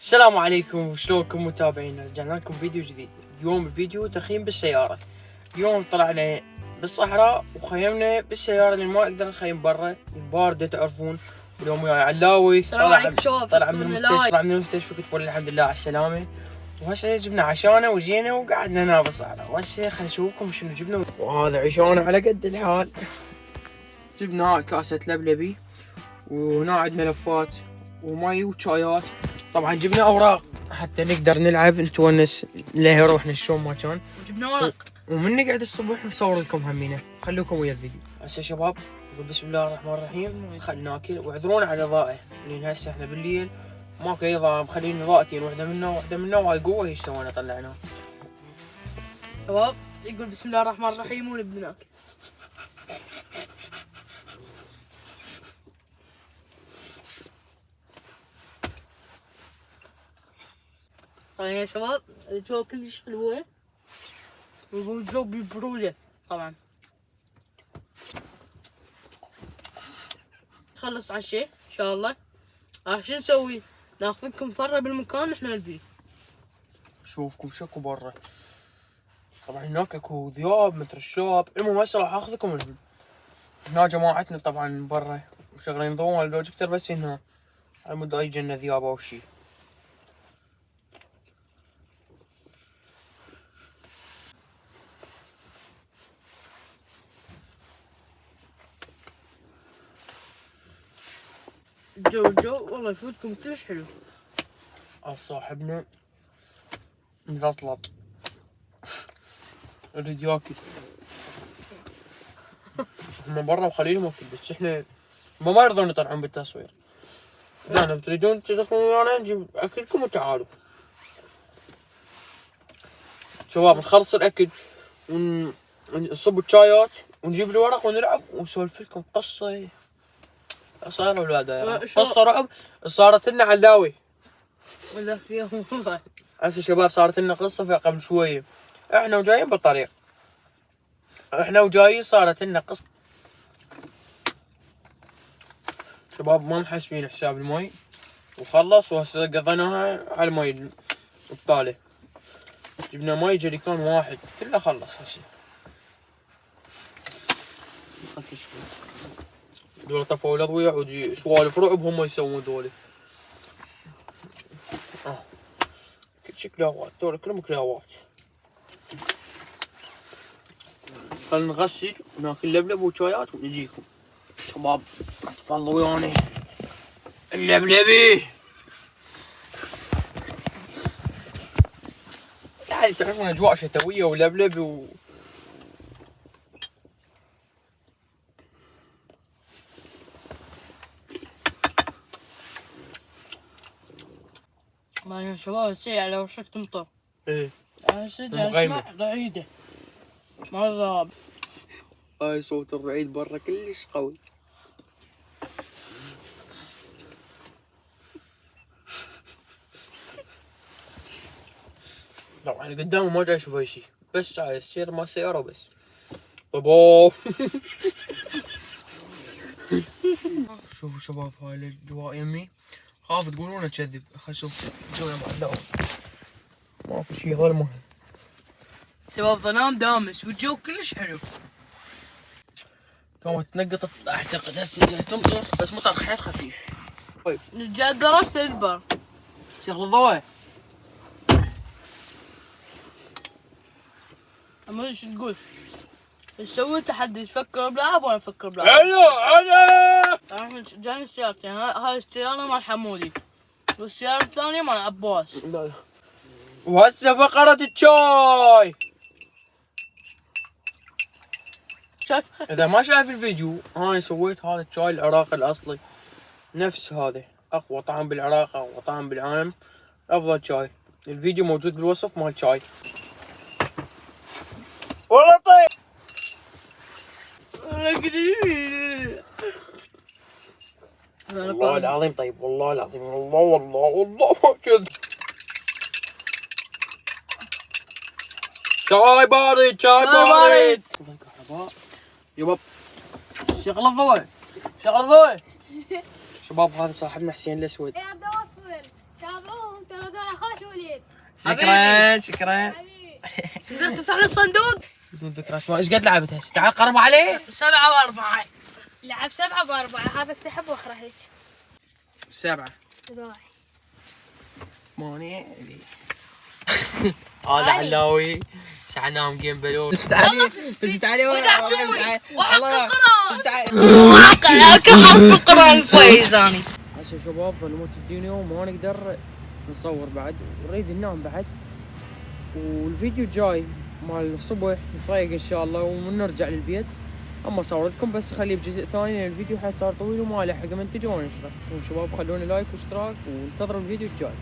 السلام عليكم، وشلونكم متابعينا؟ رجعنا لكم فيديو جديد. اليوم الفيديو تخييم بالسيارة. اليوم طلعنا بالصحراء وخيمنا بالسيارة لأن ما نقدر نخيم برا، الباردة تعرفون. اليوم وياي علاوي طلع من المستشفى كنت بقول الحمد لله على السلامة. وهسه جبنا عشانه وجينا وقعدنا هنا بالصحراء، وهسه خلينا نشوفكم شنو جبنا. وهذا عشانه على قد الحال. جبنا كاسة لبلبي، وهنا عندنا لفات ومي وشايات. طبعا جبنا اوراق حتى نقدر نلعب نتونس ليه روحنا شلون ما كان. جبنا ورق ومن نقعد الصبح نصور لكم همينه. خلوكم ويا الفيديو. هسه شباب نقول بسم الله الرحمن الرحيم. خلينا ناكل واعذرونا على الاضاءه لان هسه احنا بالليل ماكو اي اضاءه، مخلين اضاءتين، واحده منا وهاي قوه هي سوينا طلعناها. شباب يقول بسم الله الرحمن الرحيم ونبدا ناكل. طبعا يا شباب الجو كلش حلوة والجو ببرودة طبعا. نخلص عشاء ان شاء الله. شو نسوي؟ ناخذكم فرة بالمكان احنا نبي شوفكم شكو برا. طبعا هناك اكو ذياب مترشاب. المهم هسه راح اخذكم هنا جماعتنا طبعا برا وشغلين ضوء البروجيكتر بس هنا على مود لا يجينا ذياب او شي. الجو والله يفوتكم كلش حلو. صاحبنا ملطلط يريد ياكل. هم برا وخليهم ياكل بس احنا ما يرضون يطلعون بالتصوير. اذا تريدون تدخلون ويانا نجيب اكلكم وتعالوا. شباب نخلص الاكل ونصب الشايات ونجيب الورق ونلعب ونسولف لكم قصه. صار اولاد قصه رعب صارت لنا علاوي. ولا يوم والله. هسه شباب صارت لنا قصه قبل شويه. احنا وجايين بالطريق، احنا وجايين صارت لنا قصه. شباب ما محسبين حساب المي وخلص، وهسه قضيناها على المي الطالع. جبنا مي جريكان واحد كله خلص هسه. دول طفوا الاضوية ودي سوالف رعب هم يسوون دولي. كل شي كلاوات، دول كلهم كلاوات. خلنا نغسل وناكل لبلب وشايات ونجيكم. شباب تفضلوا وياني اللبلبي. يعني تعرفون اجواء شتويه ولبلب ما يا شباب هسه على وشك تمطر. ايه هسه جاي اسمع رعيدة مرة. هاي صوت الرعيد برا كلش قوي. طبعا اللي قدامه ما جاي يشوف اي شي، بس جاي السير مال السيارة وبس. طباو. شوفوا شباب هاي الاجواء يمي. خاف تقولون اكذب. خل نشوف الجو يا معلم. ماكو شي ظلمه. شباب ظلام دامس والجو كلش حلو. قامت تنقط اعتقد هسه جاي تمطر، بس مطر حيل خفيف. طيب جاء درجة البر. شغل الضوء. اما ايش تقول؟ ايش سوي تحدي؟ تفكر بلعب ولا نفكر بلعب؟ انا احنا جايين سيارتين، هاي السيارة مال حمودي والسيارة الثانية مال عباس. لا. وهسه فقرة الشاي. شايف؟ اذا ما شايف الفيديو انا سويت هذا الشاي العراقي الاصلي، نفس هذا اقوى طعم بالعراق، اقوى طعم بالعالم، افضل شاي. الفيديو موجود بالوصف مال شاي. والله طيب والله العظيم طيب، والله العظيم، والله ما كذب. شاي بارد شاي بارد. يبا شغل الضوء شغل الضوء. شباب هذا صاحبنا حسين الاسود. ايه عم اوصل. تابعوهم ترى ذول اخوات وليد. شكرا. حبيبي. تقدر تفتح لي الصندوق. بدون ذكر اسماء. ايش قد لعبت هسه؟ تعال قرب عليه. 7 و4. لعب 7 ب4 هذا السحب واخره هيك. 7 7. 8 هذا علاوي شعناهم جيم بلور. فزت علي والله فزت علي. حرف القرآن الفايز اني. هسه شباب ظلمت الدنيا وما نقدر نصور بعد ونريد ننام بعد. والفيديو الجاي مال الصبح نطيق ان شاء الله ونرجع للبيت. اما صور لكم بس خليه بجزء ثاني لان الفيديو صار طويل وما لحق منتجه ونشره. وشباب خلوني لايك واشتراك وانتظروا الفيديو الجاي.